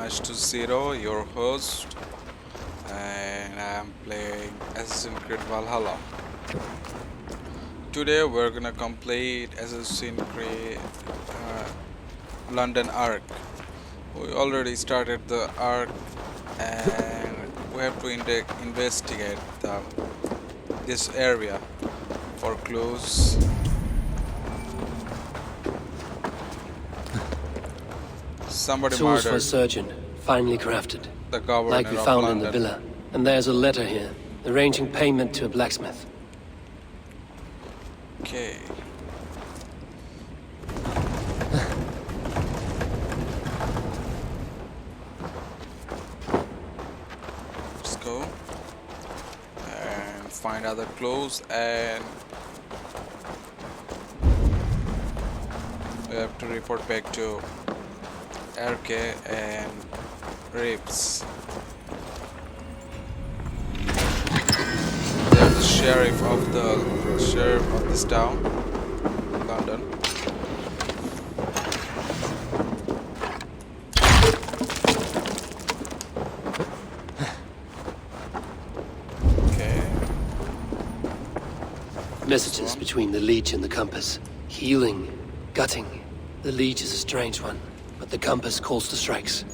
H20, your host, and I'm playing Assassin's Creed Valhalla. Today we're gonna complete Assassin's Creed London arc. We already started the arc, and we have to investigate this area for clues. Somebody Tools for a murdered surgeon, finely crafted, the governor like we of found London. in the villa. And there's a letter here, arranging payment to a blacksmith. Okay. Let's go and find other clues, and we have to report back to Erke and Reevs. They're the sheriff of this town, London. Okay. Messages between the Leech and the Compass. Healing, gutting. The Leech is a strange one, but the Compass calls the strikes.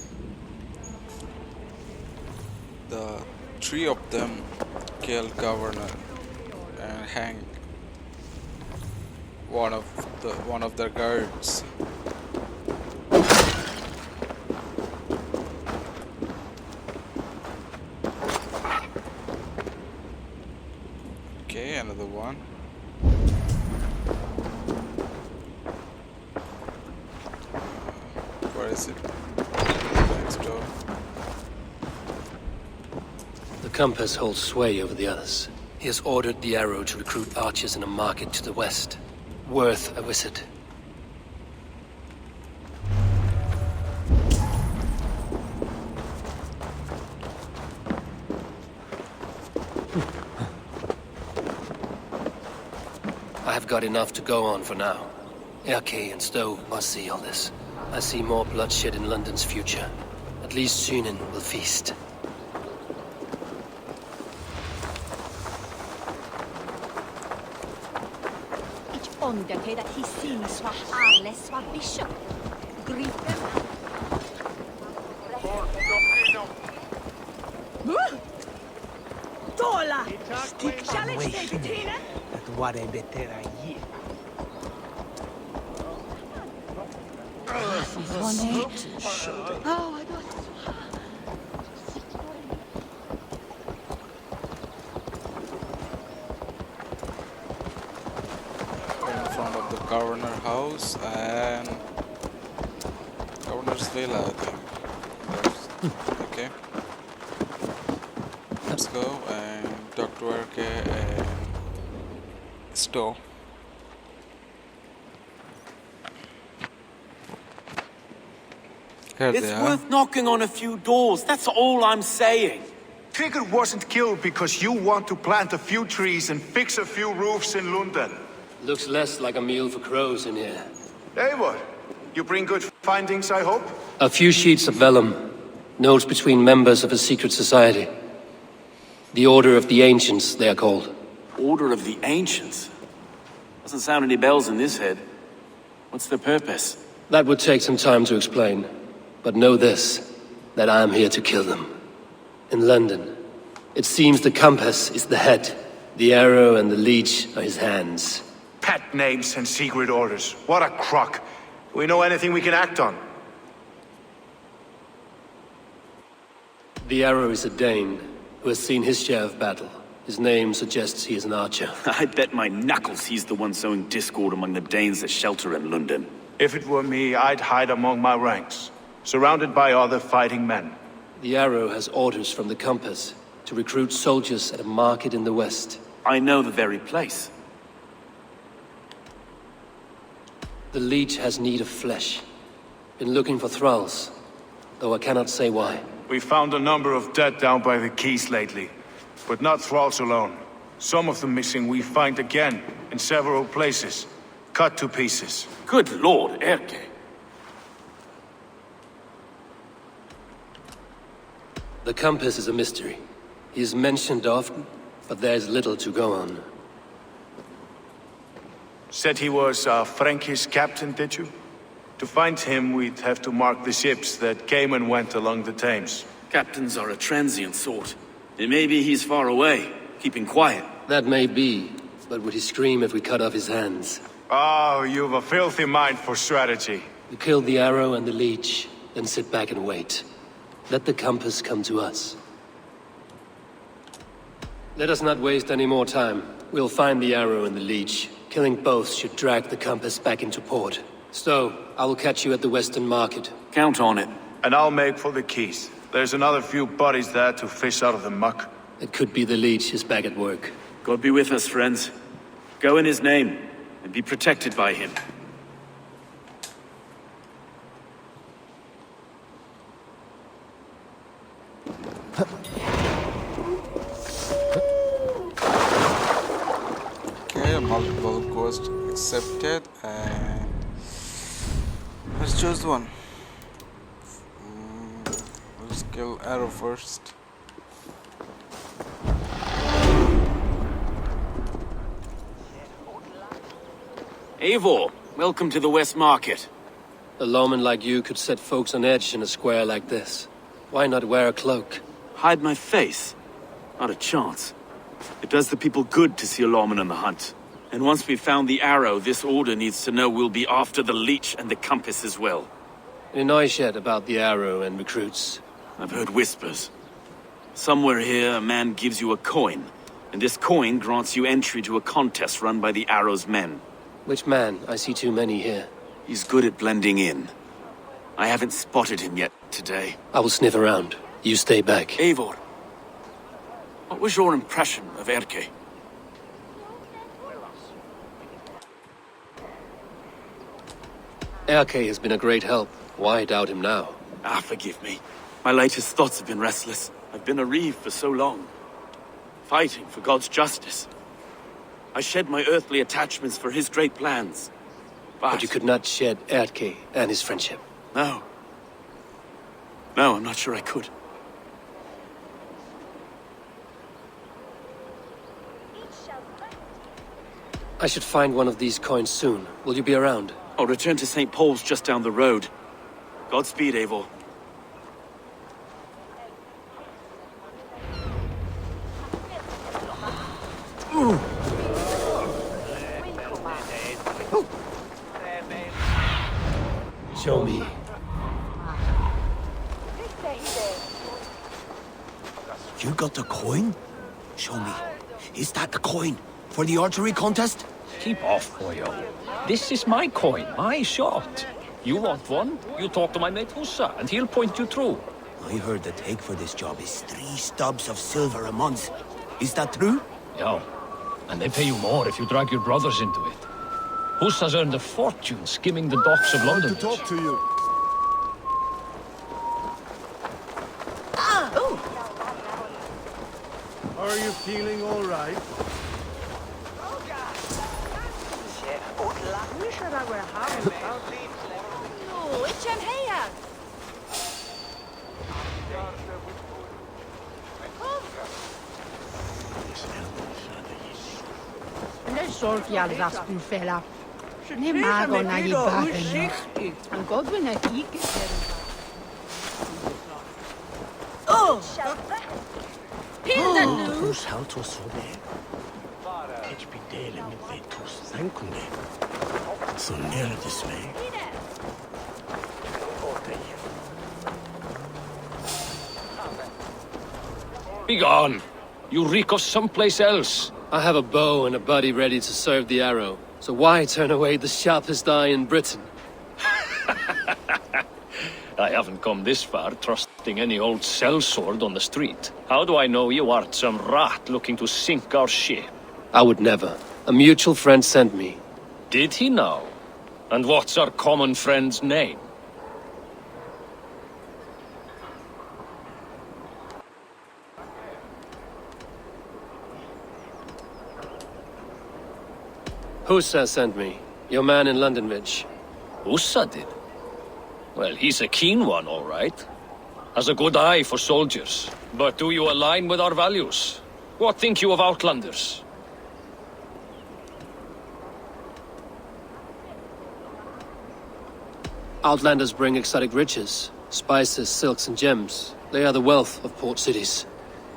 The three of them killed governor and hanged one of their guards. Okay, another one. Where is it? Next door. The Compass holds sway over the others. He has ordered the Arrow to recruit archers in a market to the west. Worth a visit. I have got enough to go on for now. Erke and Stowe must see all this. I see more bloodshed in London's future. At least Sunan will feast. Under that he seems swap arles swap bishop. Gripen. Tola! Stick challenge day between us? That what I better ye. Oh, I got In front of the governor house and governor's villa, I think. Okay. Let's go and talk to Erke and Stowe. Here It's they are. worth knocking on a few doors, that's all I'm saying. Tigger wasn't killed because you want to plant a few trees and fix a few roofs in Lunden. Looks less like a meal for crows in here. Eivor, you bring good findings, I hope? A few sheets of vellum. Notes between members of a secret society. The Order of the Ancients, they are called. Order of the Ancients? Doesn't sound any bells in this head. What's their purpose? That would take some time to explain. But know this, that I am here to kill them. In London, it seems the Compass is the head. The Arrow and the Leech are his hands. Pet names and secret orders. What a crock. Do we know anything we can act on? The Arrow is a Dane, who has seen his share of battle. His name suggests he is an archer. I bet my knuckles he's the one sowing discord among the Danes that shelter in Lunden. If it were me, I'd hide among my ranks, surrounded by other fighting men. The Arrow has orders from the Compass to recruit soldiers at a market in the west. I know the very place. The Leech has need of flesh. Been looking for thralls, though I cannot say why. We found a number of dead down by the quays lately, but not thralls alone. Some of the missing we find again in several places, cut to pieces. Good lord, Erke. The compass is a mystery. He is mentioned often, but there's little to go on. Said he was a Frankish captain, did you? To find him, we'd have to mark the ships that came and went along the Thames. Captains are a transient sort. It may be he's far away, keeping quiet. That may be, but would he scream if we cut off his hands? Oh, you've a filthy mind for strategy. We kill the arrow and the leech, then sit back and wait. Let the compass come to us. Let us not waste any more time. We'll find the arrow and the leech. Killing both should drag the compass back into port. So, I will catch you at the Western Market. Count on it. And I'll make for the keys. There's another few bodies there to fish out of the muck. It could be the leech is back at work. God be with us, friends. Go in his name, and be protected by him. Okay, multiple quest accepted, and let's choose one. Let's kill arrow first. Eivor, welcome to the West Market. A lawman like you could set folks on edge in a square like this. Why not wear a cloak? Hide my face? Not a chance. It does the people good to see a lawman on the hunt. And once we've found the arrow, this order needs to know we'll be after the leech and the compass as well. Any noise yet about the arrow and recruits? I've heard whispers. Somewhere here, a man gives you a coin, and this coin grants you entry to a contest run by the arrow's men. Which man? I see too many here. He's good at blending in. I haven't spotted him yet today. I will sniff around. You stay back. Eivor, what was your impression of Erke? Erke has been a great help. Why doubt him now? Ah, forgive me. My latest thoughts have been restless. I've been a Reeve for so long. Fighting for God's justice. I shed my earthly attachments for his great plans. But you could not shed Erke and his friendship. No. No, I'm not sure I could. I should find one of these coins soon. Will you be around? I'll return to St. Paul's just down the road. Godspeed, Eivor. Show me. You got the coin? Show me. Is that the coin? For the archery contest? Keep off, boyo. This is my coin, my shot. You want one? You talk to my mate Hussa, and he'll point you through. I heard the take for this job is 3 stubs of silver a month. Is that true? Yeah, and they pay you more if you drag your brothers into it. Hussa's earned a fortune skimming the docks of London. to you. Are you feeling all right? No, it's him here. Det sorgfjall raspen fella. Ne mago na i bagen. Han godwin na ikke. Oh! Pilda nu! Tus haltos sobe. Ich bin dele mit vetus sankunde. So near this way. Be gone! You reek of someplace else. I have a bow and a buddy ready to serve the arrow. So why turn away the sharpest eye in Britain? I haven't come this far trusting any old sellsword on the street. How do I know you aren't some rat looking to sink our ship? I would never. A mutual friend sent me. Did he now? And what's our common friend's name? Hussa sent me. Your man in London, Ridge. Hussa did? Well, he's a keen one, all right. has a good eye for soldiers. But do you align with our values? What think you of outlanders? Outlanders bring exotic riches, spices, silks, and gems. They are the wealth of port cities.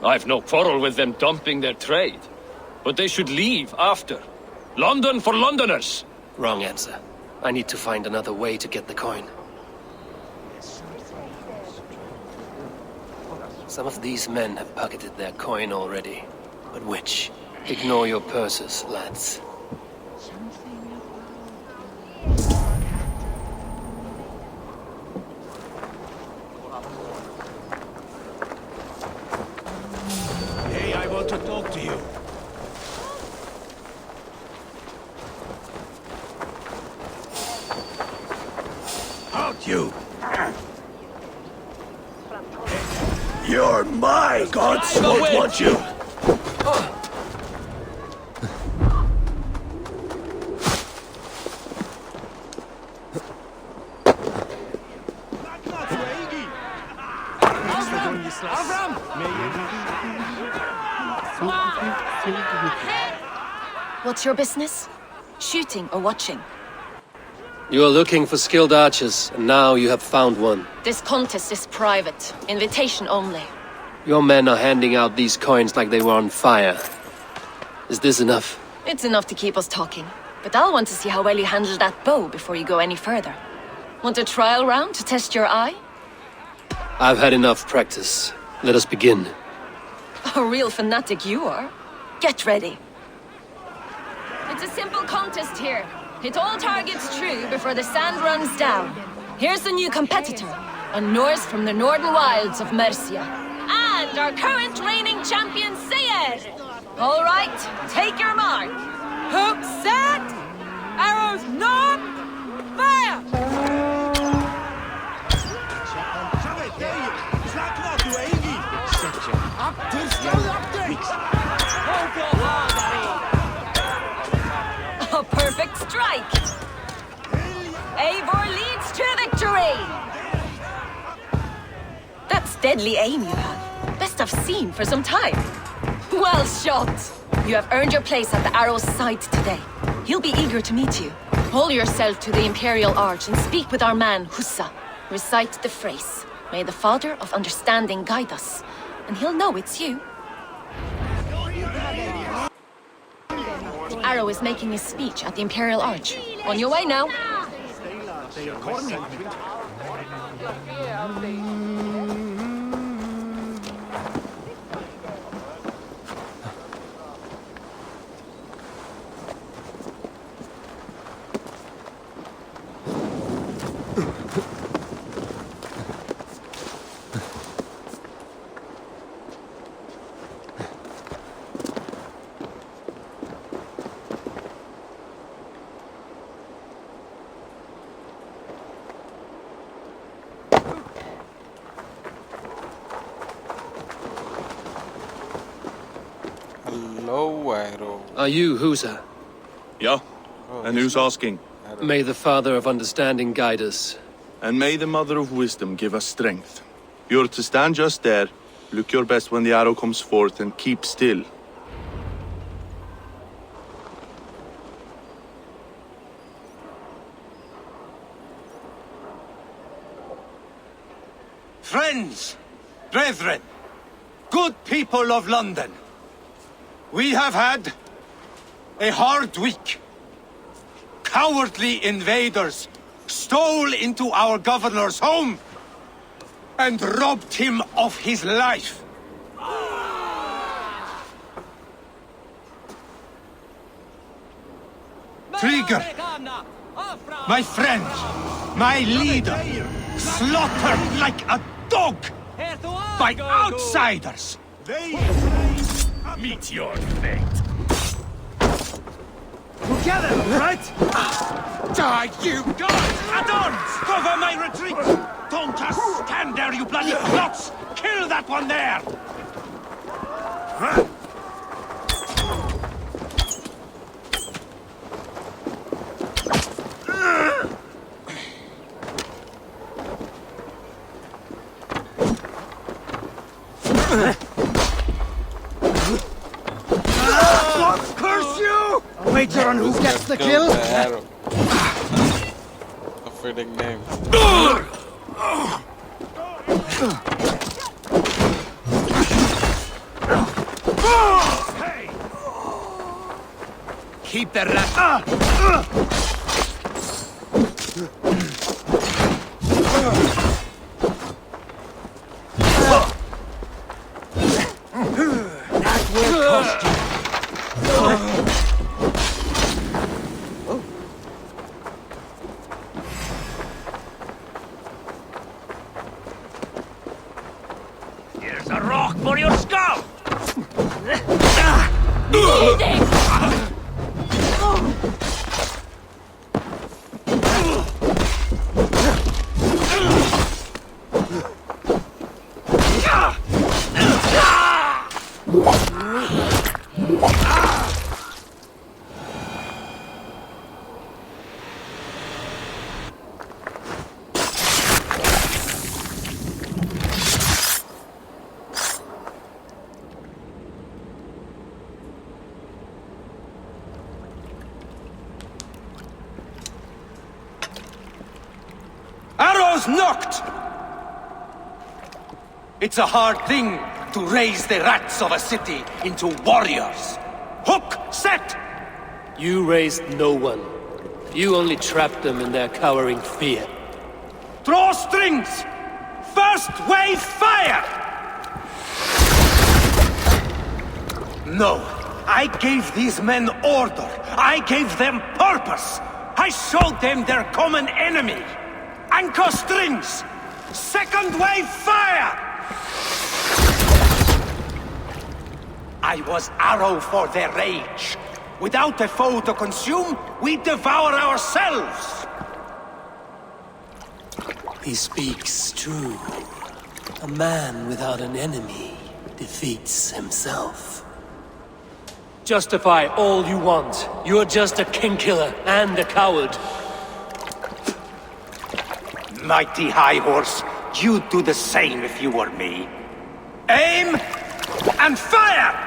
I've no quarrel with them dumping their trade. But they should leave after. London for Londoners! Wrong answer. I need to find another way to get the coin. Some of these men have pocketed their coin already. But which? Ignore your purses, lads. Hey, I want to talk to you. Out, you! You're my gods won't want you! What's your business? Shooting or watching? You are looking for skilled archers, and now you have found one. This contest is private. Invitation only. Your men are handing out these coins like they were on fire. Is this enough? It's enough to keep us talking. But I'll want to see how well you handle that bow before you go any further. Want a trial round to test your eye? I've had enough practice. Let us begin. A real fanatic you are. Get ready. It's a simple contest here. Hit all targets true before the sand runs down. Here's the new competitor, a Norse from the northern wilds of Mercia. And our current reigning champion, Sayed! All right, take your mark. Hooks set! Arrows knob! Fire! A perfect strike! Eivor leads to victory! That's deadly aim you have. Best I've seen for some time. Well shot! You have earned your place at the arrow's side today. He'll be eager to meet you. Hold yourself to the Imperial Arch and speak with our man, Hussa. Recite the phrase. May the Father of Understanding guide us. And he'll know it's you. The arrow is making his speech at the Imperial Arch. On your way now. Hello, Eivor. Are you Husa? Yeah? And who's asking? May the Father of Understanding guide us. And may the Mother of Wisdom give us strength. You're to stand just there, look your best when the arrow comes forth, and keep still. Friends, brethren, good people of London, we have had a hard week. Cowardly invaders stole into our governor's home and robbed him of his life. Trigger, my friend, my leader, slaughtered like a dog by outsiders. Meet your fate. Together, right? Die, you gods! Add-ons! Cover my retreat! Don't just stand there, you bloody clots! Kill that one there! Curse you! A wager on who gets the kill? A fitting name. Keep the rat. That will cost you. Here's a rock for your skull! Arrows knocked! It's a hard thing to raise the rats of a city into warriors. Hook set! You raised no one. You only trapped them in their cowering fear. Draw strings! First wave fire! No, I gave these men order. I gave them purpose. I showed them their common enemy. Anchor strings! Second wave fire! I was arrow for their rage. Without a foe to consume, we devour ourselves! He speaks true. A man without an enemy defeats himself. Justify all you want. You're just a king-killer and a coward. Mighty High Horse, you'd do the same if you were me. Aim and fire!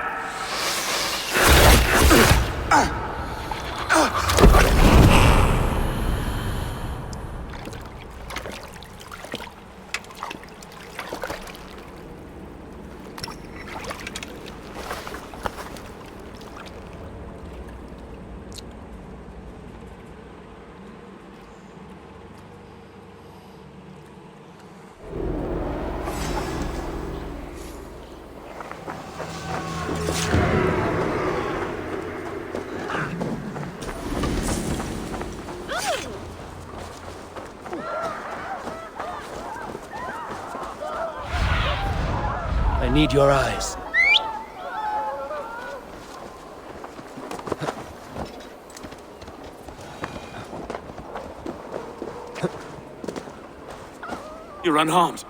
I need your eyes. You're unharmed.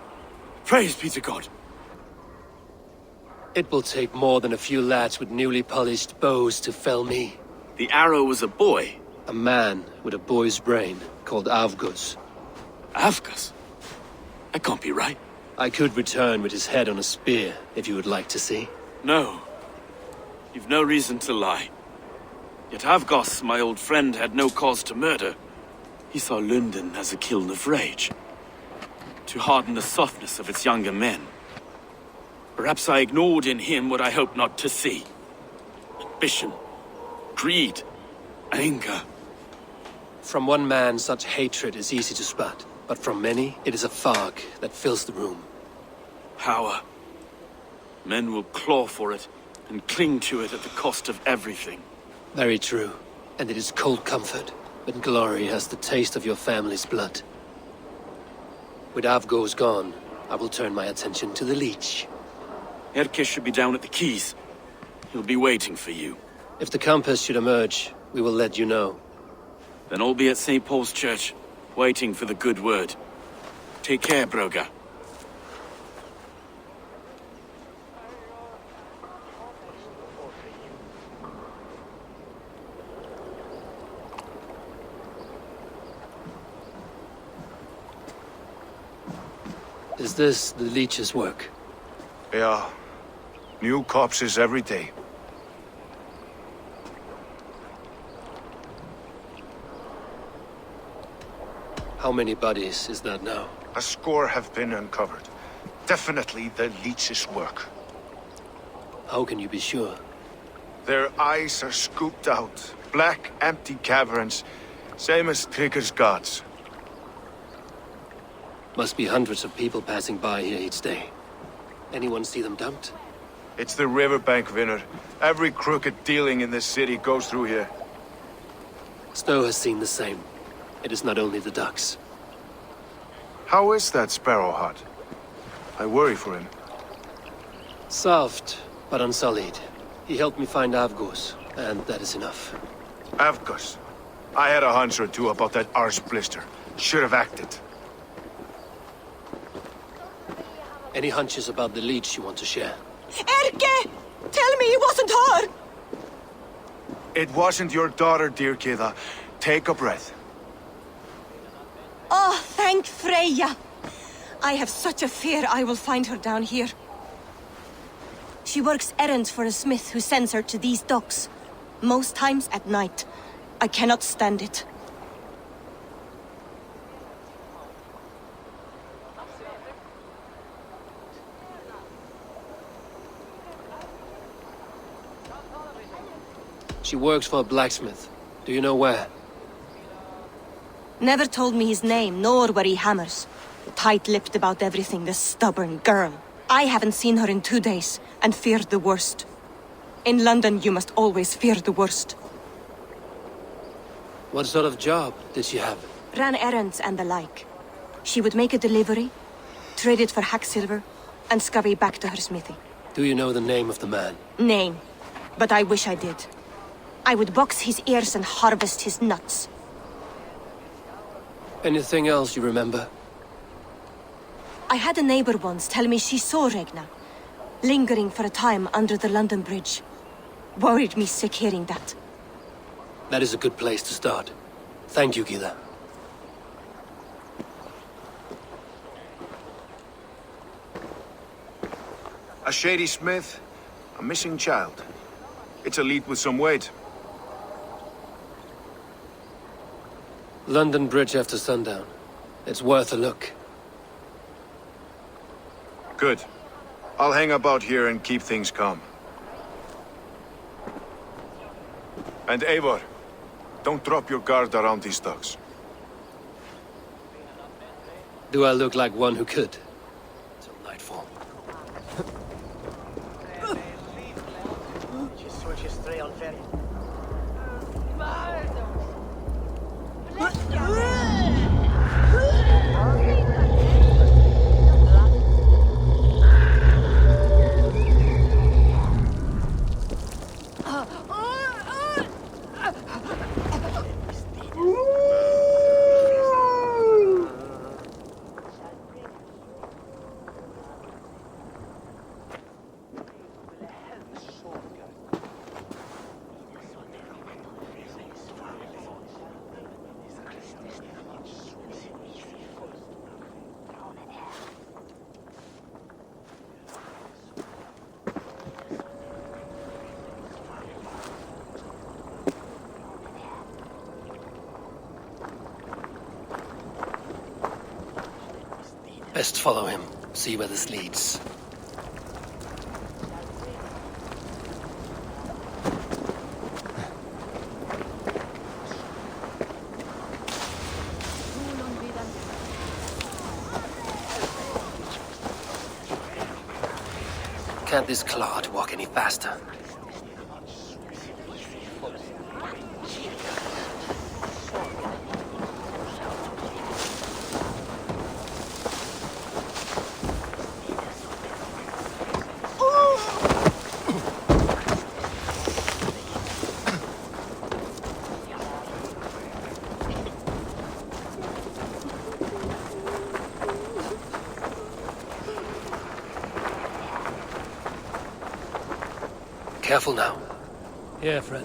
Praise be to God. It will take more than a few lads with newly polished bows to fell me. The arrow was a boy. A man with a boy's brain, called Avgus. Avgus? That can't be right. I could return with his head on a spear, if you would like to see. No. You've no reason to lie. Yet Avgos, my old friend, had no cause to murder. He saw Lunden as a kiln of rage. To harden the softness of its younger men. Perhaps I ignored in him what I hoped not to see. Ambition, greed, anger. From one man, such hatred is easy to spot. But from many, it is a fog that fills the room. Power. Men will claw for it, and cling to it at the cost of everything. Very true. And it is cold comfort, when glory has the taste of your family's blood. With Avgos gone, I will turn my attention to the Leech. Erke should be down at the quays. He'll be waiting for you. If the Compass should emerge, we will let you know. Then I'll be at St. Paul's Church, waiting for the good word. Take care, Broga. Is this the Leech's work? Yeah, New corpses every day. How many bodies is that now? A score have been uncovered. Definitely the leech's work. How can you be sure? Their eyes are scooped out. Black, empty caverns. Same as Trigger's gods. Must be hundreds of people passing by here each day. Anyone see them dumped? It's the riverbank, Vinner. Every crooked dealing in this city goes through here. Stowe has seen the same. It is not only the ducks. How is that Sparrowheart? I worry for him. Soft, but unsullied. He helped me find Avgos, and that is enough. Avgos. I had a hunch or two about that arse blister. Should have acted. Any hunches about the leech you want to share? Erke! Tell me it wasn't her! It wasn't your daughter, dear Kida. Take a breath. Oh, thank Freya! I have such a fear I will find her down here. She works errands for a smith who sends her to these docks. Most times at night. I cannot stand it. She works for a blacksmith. Do you know where? Never told me his name, nor where he hammers. Tight-lipped about everything, the stubborn girl. I haven't seen her in 2 days, and feared the worst. In London, you must always fear the worst. What sort of job did she have? Ran errands and the like. She would make a delivery, trade it for hack silver, and scurry back to her smithy. Do you know the name of the man? Name. But I wish I did. I would box his ears and harvest his nuts. Anything else you remember? I had a neighbor once tell me she saw Regna, lingering for a time under the London Bridge. Worried me sick hearing that. That is a good place to start. Thank you, Gila. A shady smith, a missing child. It's a lead with some weight. London Bridge after sundown. It's worth a look. Good. I'll hang about here and keep things calm. And Eivor, don't drop your guard around these dogs. Do I look like one who could? Till nightfall. Best follow him, see where this leads. Can't this clod walk any faster? Careful now. Yeah, friend.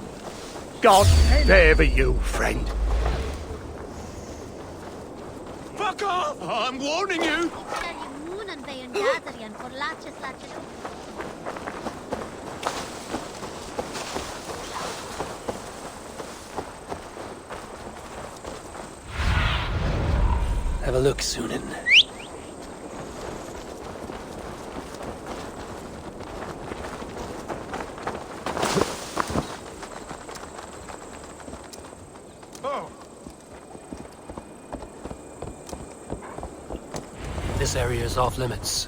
God favor you, friend. Fuck off! I'm warning you! Have a look, Sunan. This area is off limits.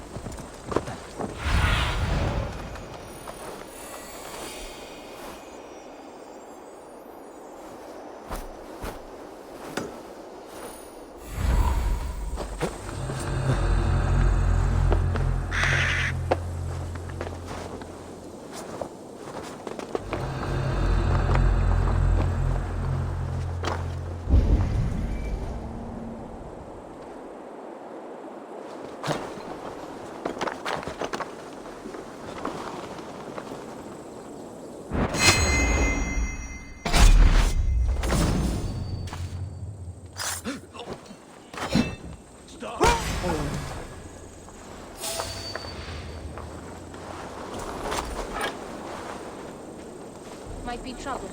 Might be trouble.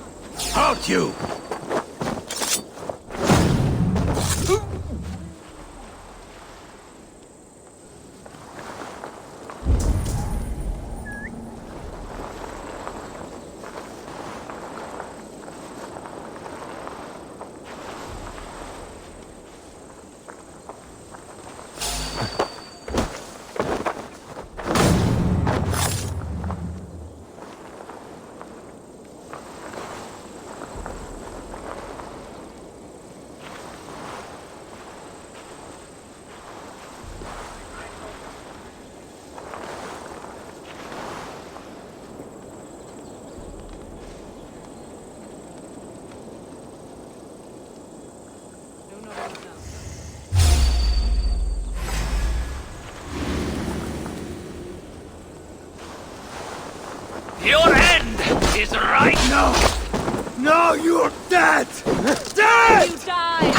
Out you! Your end is right now! No, you're dead! Dead! You die!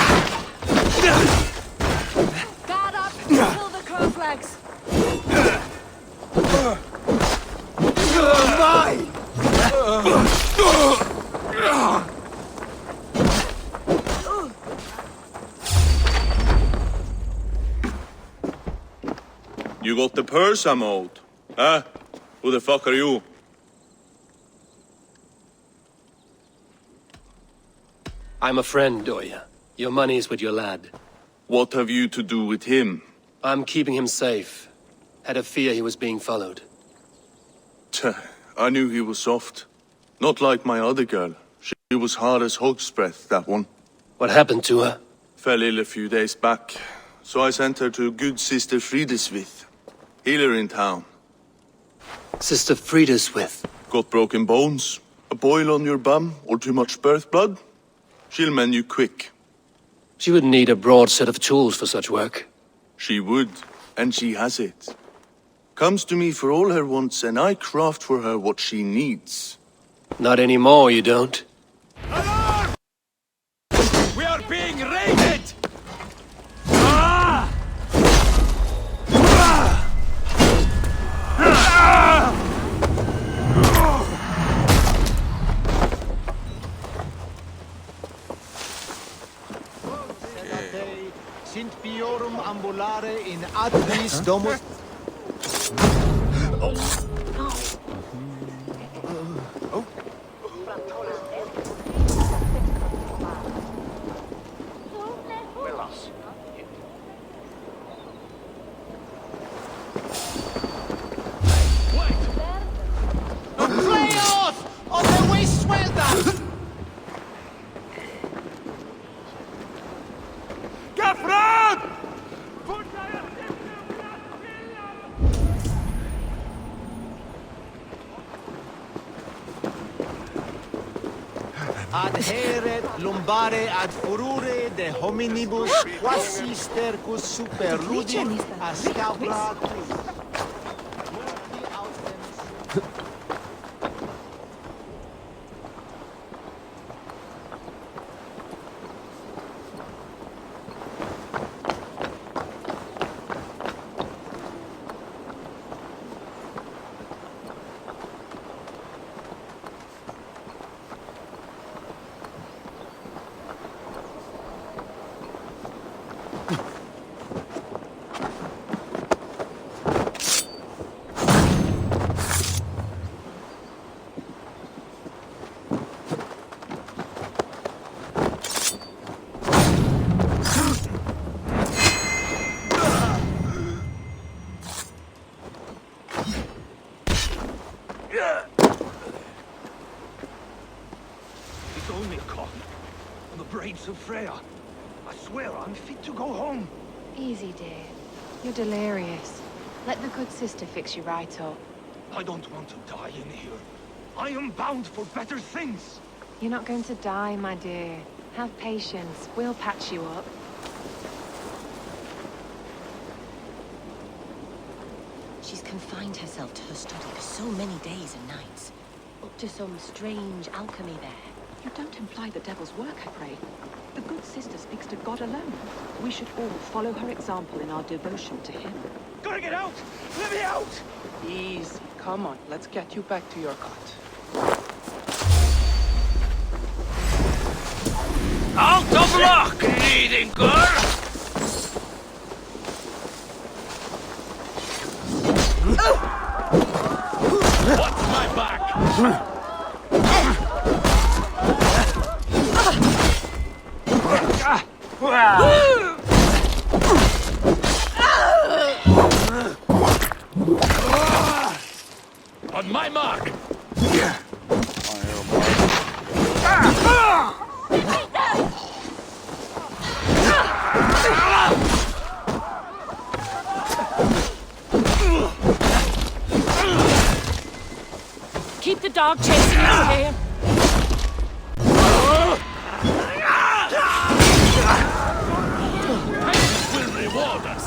Guard up! Kill the crowflags! You're mine! You got the purse I'm owed? Huh? Who the fuck are you? I'm a friend, Doya. Your money's with your lad. What have you to do with him? I'm keeping him safe. Had a fear he was being followed. Tch, I knew he was soft. Not like my other girl. She was hard as hog's breath, that one. What happened to her? Fell ill a few days back. So I sent her to good Sister Frideswith. Healer in town. Sister Frideswith. Got broken bones? A boil on your bum? Or too much birth blood? She'll mend you quick. She would need a broad set of tools for such work. She would, and she has it. Comes to me for all her wants, and I craft for her what she needs. Not anymore, you don't. Alarm! We are being raided! Ah! Ah! Ah! Sint Piorum ambulare in advis domus. Adheret lumbare ad furore de hominibus quasi stercus superludit ascabra. It's only caught on the braids of Freya. I swear I'm fit to go home. Easy, dear. You're delirious. Let the good sister fix you right up. I don't want to die in here. I am bound for better things. You're not going to die, my dear. Have patience. We'll patch you up. She's confined herself to her study for so many days and nights. Up to some strange alchemy there. You don't imply the devil's work, I pray. The good sister speaks to God alone. We should all follow her example in our devotion to him. Gotta get out! Let me out! Easy. Come on, let's get you back to your cot. Out of luck, leading girl! Watch my back! On my mark! Keep the dog chasing you, okay? Will reward us!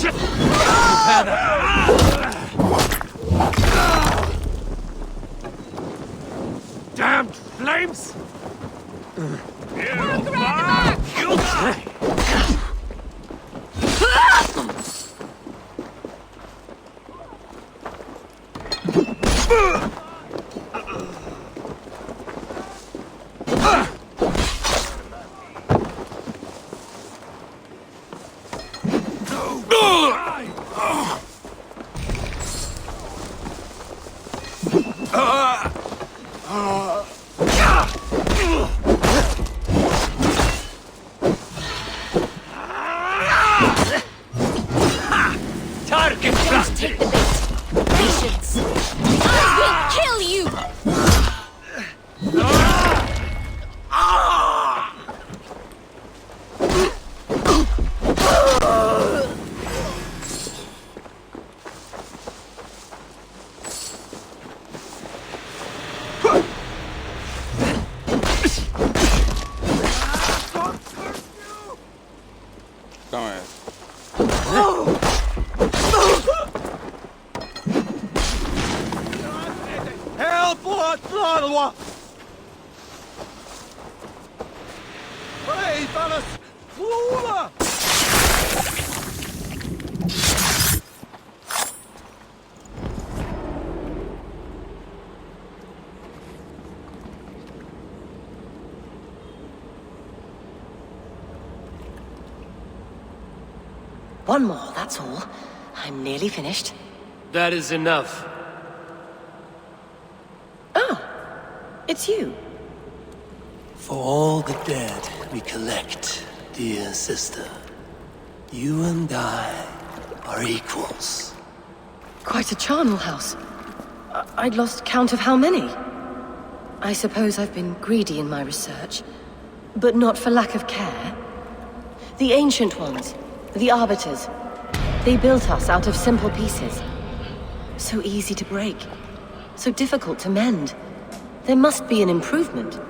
Shit! Damned flames! You die! Target Don't take the bait. Patience. I will kill you! Come here. Help! What? Hey, fellas! Flora! One more, that's all. I'm nearly finished. That is enough. Oh, it's you. For all the dead we collect, dear sister, you and I are equals. Quite a charnel house. I'd lost count of how many. I suppose I've been greedy in my research, but not for lack of care. The ancient ones, the arbiters, they built us out of simple pieces. So easy to break, so difficult to mend. There must be an improvement.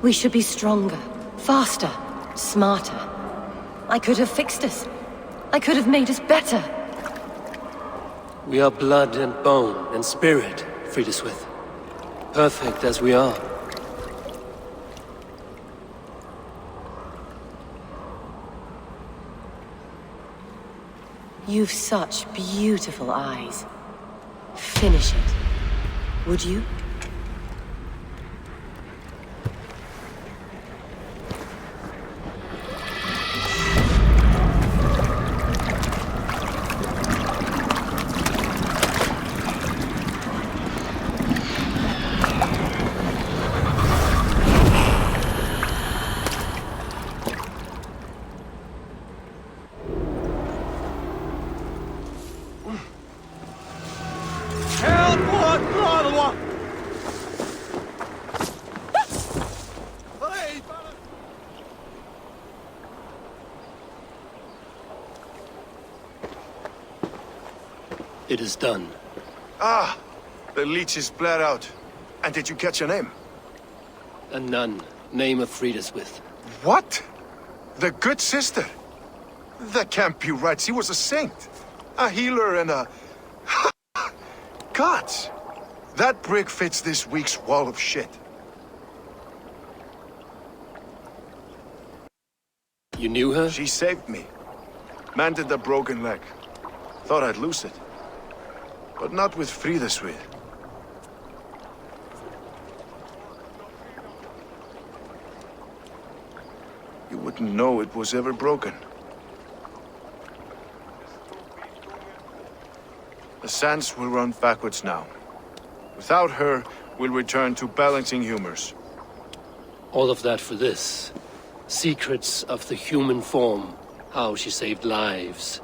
We should be stronger, faster, smarter. I could have fixed us. I could have made us better. We are blood and bone and spirit, Friedeswith. Perfect as we are. You've such beautiful eyes. Finish it. Would you? It is done. Ah! The leech is bled out. And did you catch a name? A nun. Name of Frida's with. What? The good sister? That can't be right. She was a saint. A healer and a... Gods! That brick fits this week's wall of shit. You knew her? She saved me. Mended a broken leg. Thought I'd lose it. But not with Frida's with. You wouldn't know it was ever broken. The sands will run backwards now. Without her, we'll return to balancing humors. All of that for this. Secrets of the human form. How she saved lives.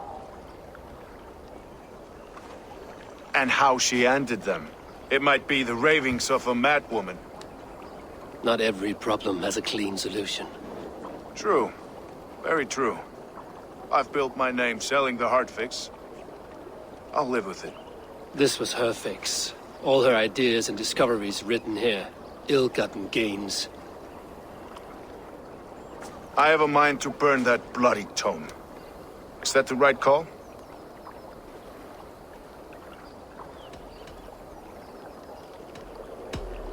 And how she ended them. It might be the ravings of a madwoman. Not every problem has a clean solution. True. Very true. I've built my name selling the heart fix. I'll live with it. This was her fix. All her ideas and discoveries written here. Ill-gotten gains. I have a mind to burn that bloody tome. Is that the right call?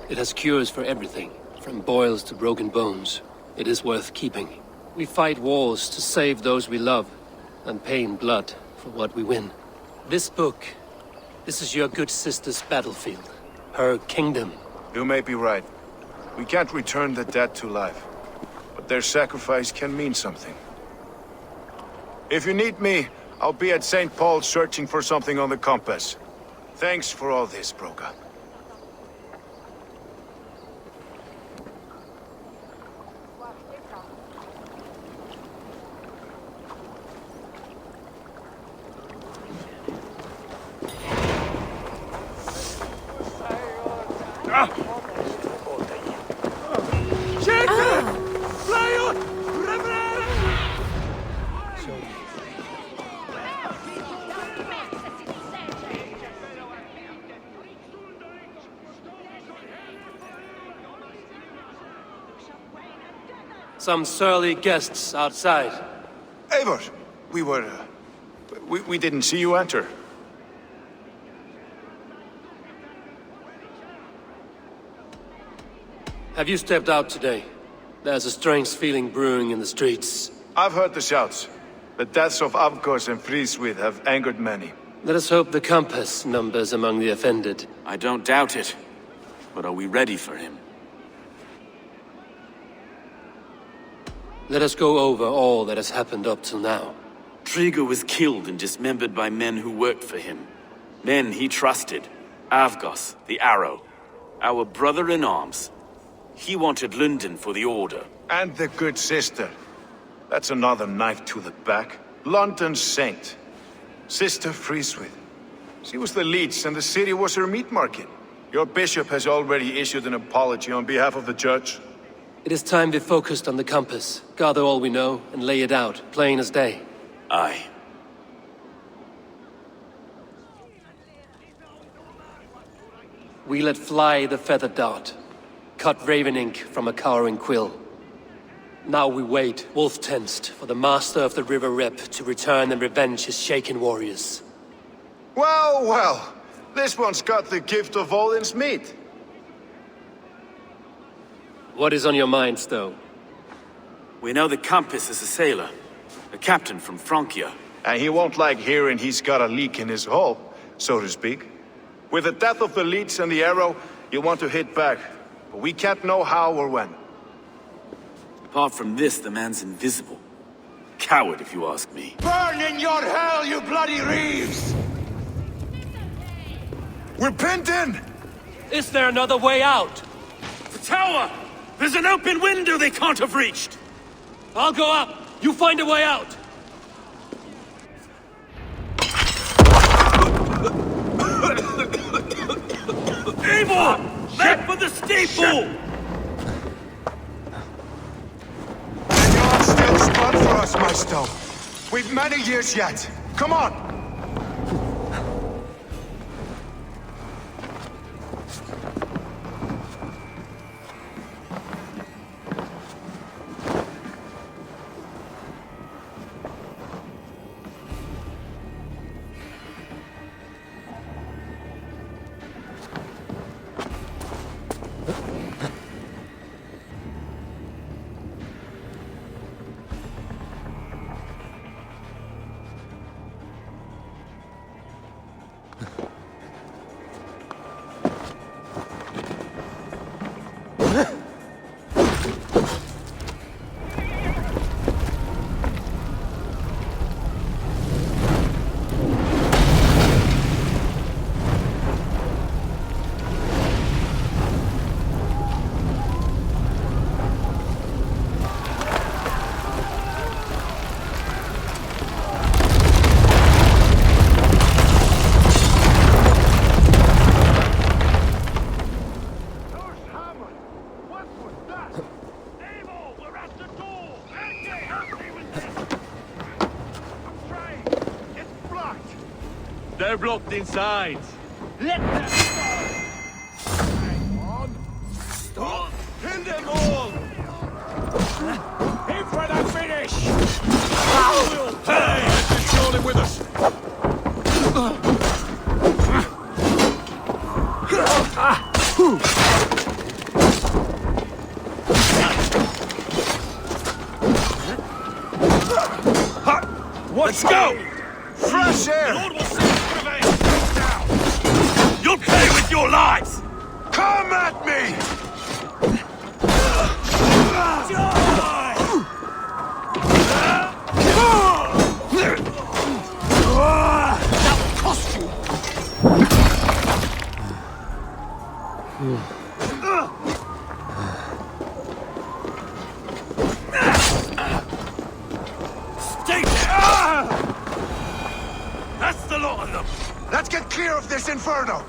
It has cures for everything, from boils to broken bones. It is worth keeping. We fight wars to save those we love, and pay in blood for what we win. This book, this is your good sister's battlefield. Her kingdom. You may be right. We can't return the dead to life. But their sacrifice can mean something. If you need me, I'll be at St. Paul's searching for something on the compass. Thanks for all this, Broca. Some surly guests outside. Eivor, we didn't see you enter. Have you stepped out today? There's a strange feeling brewing in the streets. I've heard the shouts. The deaths of Avgos and Frieswith have angered many. Let us hope the compass numbers among the offended. I don't doubt it. But are we ready for him? Let us go over all that has happened up till now. Trigo was killed and dismembered by men who worked for him. Men he trusted. Avgos, the Arrow. Our brother-in-arms. He wanted Lunden for the Order. And the good sister. That's another knife to the back. London's saint. Sister Frieswith. She was the leech and the city was her meat market. Your bishop has already issued an apology on behalf of the church. It is time we focused on the compass, gather all we know, and lay it out, plain as day. Aye. We let fly the feather dart, cut raven ink from a cowering quill. Now we wait, wolf-tensed, for the master of the River Rep to return and revenge his shaken warriors. Well, well, this one's got the gift of Odin's meat. What is on your minds, though? We know the Compass is a sailor. A captain from Francia. And he won't like hearing he's got a leak in his hull, so to speak. With the death of the leech and the arrow, you want to hit back. But we can't know how or when. Apart from this, the man's invisible. Coward, if you ask me. Burn in your hell, you bloody Reevs! We're pinned in! Is there another way out? The tower! There's an open window they can't have reached! I'll go up! You find a way out! steeple! Make for the steeple! And you're still spun for us, my stone. We've many years yet. Come on! They're blocked inside. Let them go! Hang on! Stop! Kill them all! Aim for the finish! We'll pay! Let's surely with us. Let's go! Fresh air! Lord will send us revenge! Now! You'll pay with your lives! Come at me! That will cost you! Stay there! That's the lot of them! Let's get clear of this inferno!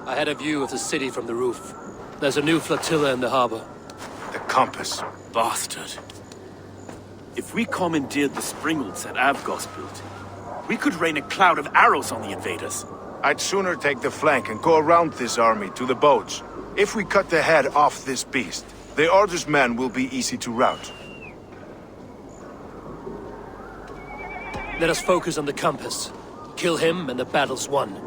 I had a view of the city from the roof. There's a new flotilla in the harbor. The compass. Bastard. If we commandeered the springalds that Avgos built, we could rain a cloud of arrows on the invaders. I'd sooner take the flank and go around this army to the boats. If we cut the head off this beast, the Order's men will be easy to rout. Let us focus on the compass. Kill him and the battle's won.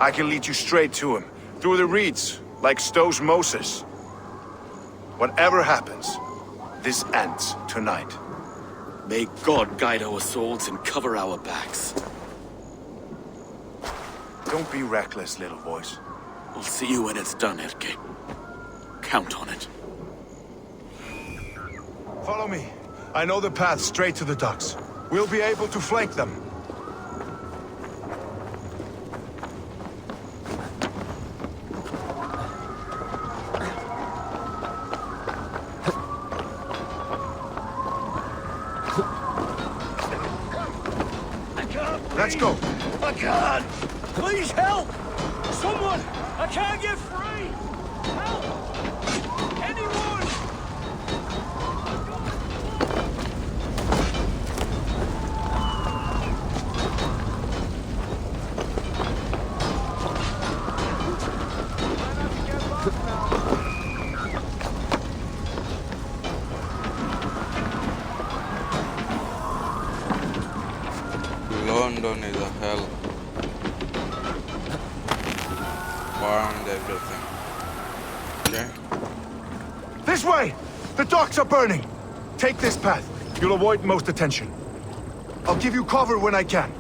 I can lead you straight to him, through the reeds, like Stowe's Moses. Whatever happens, this ends tonight. May God guide our swords and cover our backs. Don't be reckless, little voice. We'll see you when it's done, Erke. Count on it. Follow me. I know the path straight to the docks. We'll be able to flank them. Let's go. I can't! Please help! Someone! I can't get free! Help! Anyone! London is a hell. Burned everything. Okay. This way! The docks are burning! Take this path. You'll avoid most attention. I'll give you cover when I can.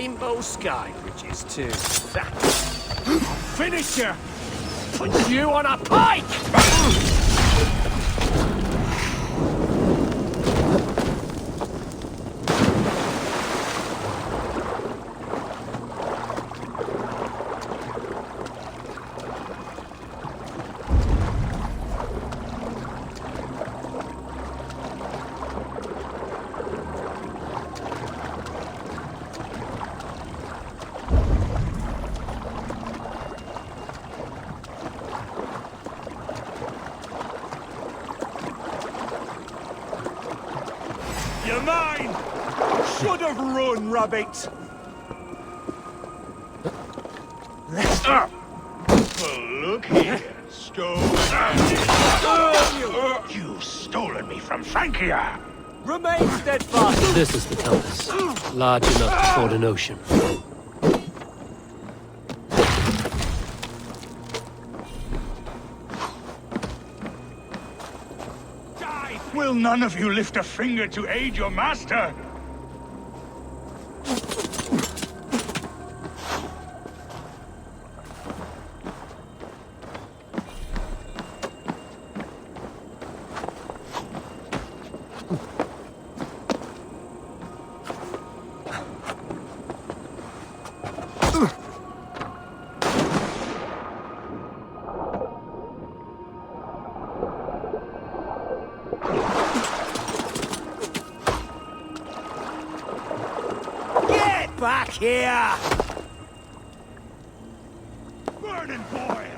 rainbow sky bridges too. I'll finish you! Put you on a pike! You're mine! Should have run, rabbit! Well, look here, You've stolen me from Frankia! Remain steadfast! This is the compass. Large enough to ford an ocean. Will none of you lift a finger to aid your master? Back here! Burn and boil!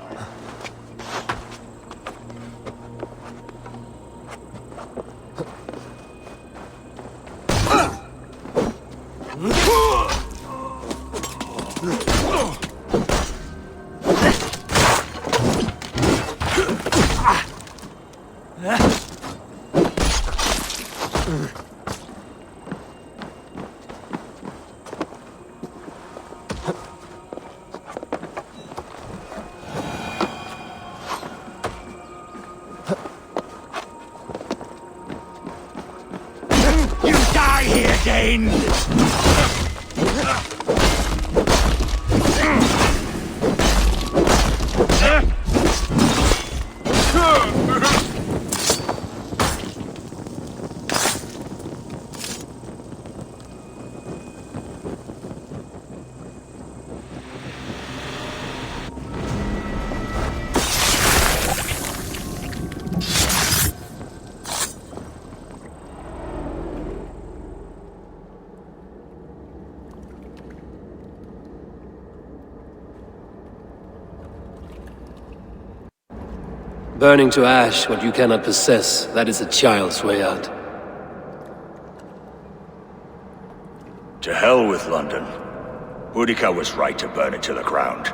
Dane! Burning to ash what you cannot possess, that is a child's way out. To hell with London. Boudica was right to burn it to the ground.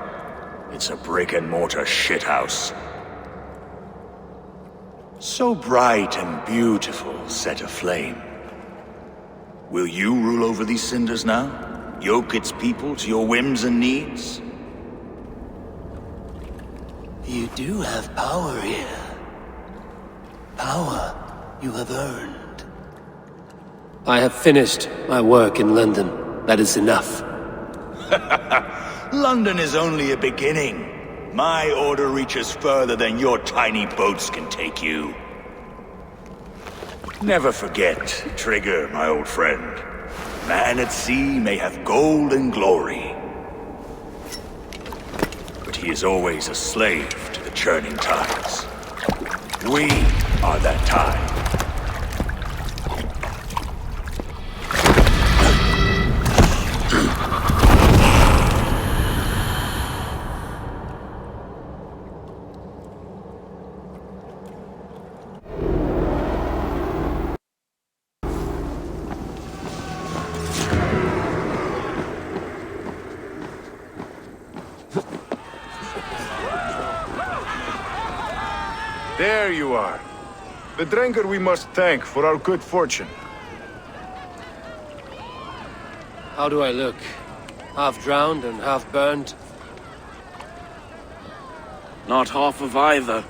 It's a brick-and-mortar shithouse. So bright and beautiful, set aflame. Will you rule over these cinders now? Yoke its people to your whims and needs? You do have power here. Power you have earned. I have finished my work in London. That is enough. London is only a beginning. My order reaches further than your tiny boats can take you. Never forget, Trigger, my old friend. Man at sea may have gold and glory, but he is always a slave to the churning tides. We are that tide. There you are. The Drenker we must thank for our good fortune. How do I look? Half drowned and half burned? Not half of either,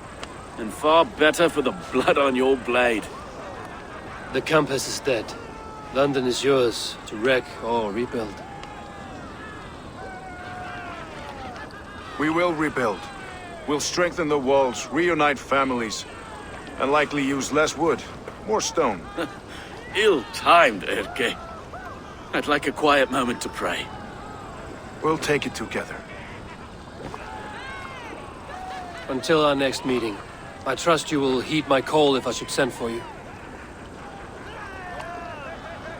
and far better for the blood on your blade. The compass is dead. London is yours, to wreck or rebuild. We will rebuild. We'll strengthen the walls, reunite families, and likely use less wood, more stone. Ill-timed, Erke. I'd like a quiet moment to pray. We'll take it together. Until our next meeting, I trust you will heed my call if I should send for you.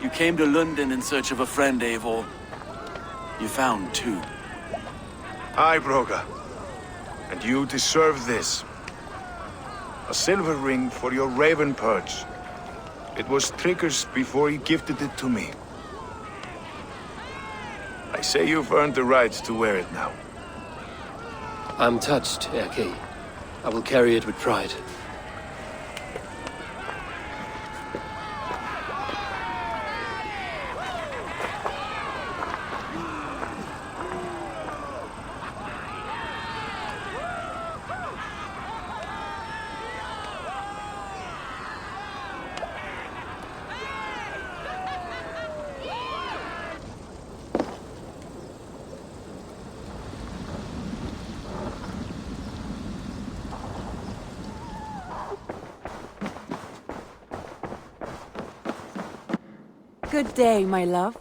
You came to Lunden in search of a friend, Eivor. You found two. Aye, Broga. And you deserve this. A silver ring for your raven perch. It was Trigger's before he gifted it to me. I say you've earned the right to wear it now. I'm touched, Erke. I will carry it with pride. Good day, my love.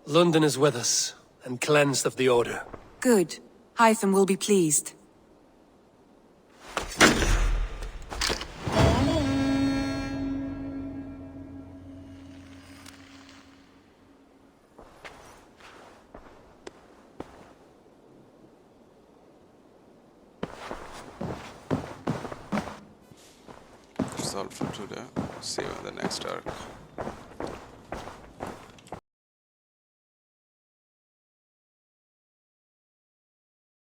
Lunden is with us, and cleansed of the Order. Good. Hytham will be pleased. That's all for today. See you in the next arc.